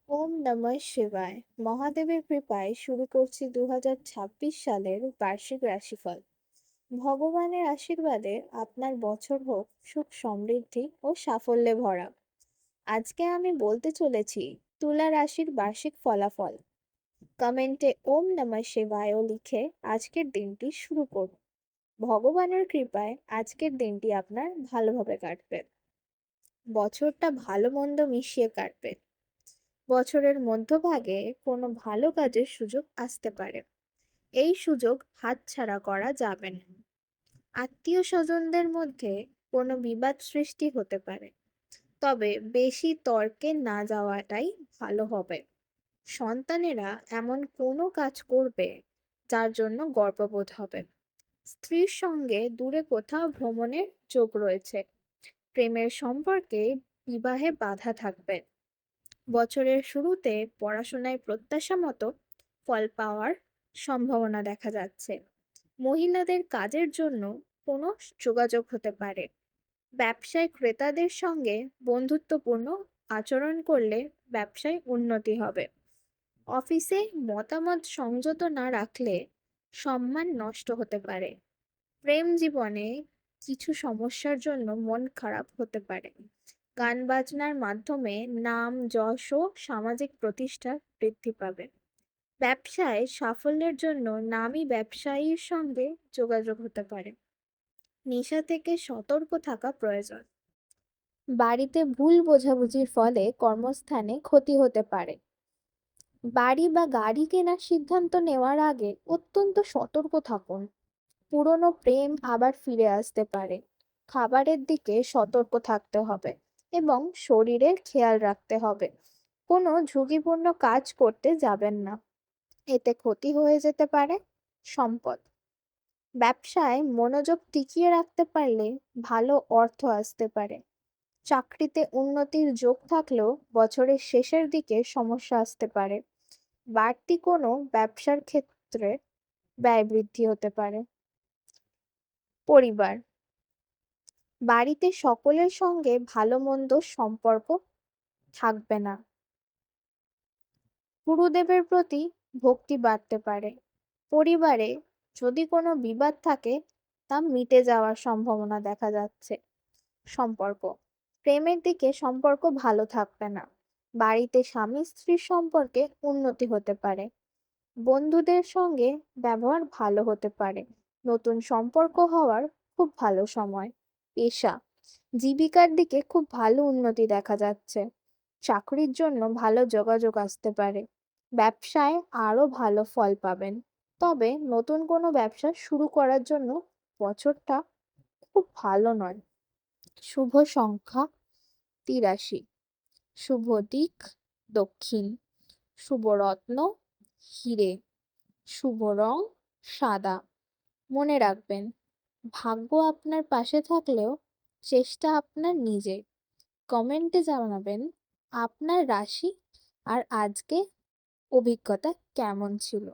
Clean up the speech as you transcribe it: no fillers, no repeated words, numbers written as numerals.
ওম নমঃ শিবায়। মহাদেবের কৃপায় শুরু করছি 2026 সালের বার্ষিক রাশিফল। ভগবানের আশীর্বাদে আপনার বছর হোক সুখ সমৃদ্ধি ও সাফল্যে ভরা। আজকে আমি বলতে চলেছি তুলা রাশির বার্ষিক ফলাফল। কমেন্টে ওম নমঃ শিবায় লিখে আজকের দিনটি শুরু করুন। ভগবানের কৃপায় আজকের দিনটি আপনার ভালোভাবে কাটবে। বছরটা ভালো মন্দ মিশিয়ে কাটবে। বছরের মধ্যভাগে কোনো ভালো কাজের সুযোগ আসতে পারে। এই সুযোগ হাতছাড়া করা যাবে না। আত্মীয় স্বজনদের মধ্যে কোনো বিবাদ সৃষ্টি হতে পারে, তবে বেশি তর্কে না যাওয়াটাই ভালো হবে। সন্তানেরা এমন কোনো কাজ করবে যার জন্য গর্ববোধ হবে। স্ত্রীর সঙ্গে দূরে কোথাও ভ্রমণের যোগ রয়েছে। প্রেমের সম্পর্কে বিবাহে বাধা থাকবে। বছরের শুরুতে পড়াশোনায় প্রত্যাশা মতো ফল পাওয়ার সম্ভাবনা দেখা যাচ্ছে। মহিলাদের কাজের জন্য কোনো যোগাযোগ হতে পারে। ব্যবসায় ক্রেতাদের সঙ্গে বন্ধুত্বপূর্ণ আচরণ করলে ব্যবসায় উন্নতি হবে। অফিসে মতামত সংযত না রাখলে সম্মান নষ্ট হতে পারে। প্রেম জীবনে কিছু সমস্যার জন্য মন খারাপ হতে পারে। গান বাজনার মাধ্যমে নাম যশ ও সামাজিক প্রতিষ্ঠা বৃদ্ধি পাবে। ব্যবসায় সাফল্যের জন্য নামী ব্যবসায়ীর সঙ্গে যোগাযোগ হতে পারে। নেশা থেকে সতর্ক থাকা প্রয়োজন। বাড়িতে ভুল বোঝাবুঝির ফলে কর্মস্থানে ক্ষতি হতে পারে। বাড়ি বা গাড়ি কেনার সিদ্ধান্ত নেওয়ার আগে অত্যন্ত সতর্ক থাকুন। পুরনো প্রেম আবার ফিরে আসতে পারে। খাবারের দিকে সতর্ক থাকতে হবে এবং শরীরের খেয়াল রাখতে হবে। কোনো ঝুঁকিপূর্ণ কাজ করতে যাবেন না, এতে ক্ষতি হয়ে যেতে পারে। সম্পদ, ব্যবসায় মনোযোগ টিকিয়ে রাখতে পারলে ভালো অর্থ আসতে পারে। চাকরিতে উন্নতির যোগ থাকলেও বছরের শেষের দিকে সমস্যা আসতে পারে। বাড়তি কোনো ব্যবসার ক্ষেত্রে ব্যয় বৃদ্ধি হতে পারে। পরিবার, বাড়িতে সকলের সঙ্গে ভালো মন্দ সম্পর্ক থাকবে না। গুরুদেবের প্রতি ভক্তি বাড়তে পারে। পরিবারে যদি কোনো বিবাদ থাকে তা মিটে যাওয়ার সম্ভাবনা দেখা যাচ্ছে। সম্পর্ক, প্রেমের দিকে সম্পর্ক ভালো থাকবে না। বাড়িতে স্বামী স্ত্রীর সম্পর্কে উন্নতি হতে পারে। বন্ধুদের সঙ্গে ব্যবহার ভালো হতে পারে। নতুন সম্পর্ক হওয়ার খুব ভালো সময়। পেশা, জীবিকার দিকে খুব ভালো উন্নতি দেখা যাচ্ছে। চাকরির জন্য ভালো যোগাযোগ আসতে পারে। ব্যবসায় আরো ভালো ফল পাবেন। তবে নতুন কোনো ব্যবসা শুরু করার জন্য বছরটা খুব ভালো নয়। শুভ সংখ্যা 83, শুভ দিক দক্ষিণ, শুভ রত্ন হিরে, শুভ রং সাদা। মনে রাখবেন, ভাগ্য আপনার পাশে থাকলেও চেষ্টা আপনার নিজের। কমেন্টে জানাবেন আপনার রাশি আর আজকে অভিজ্ঞতা কেমন ছিল।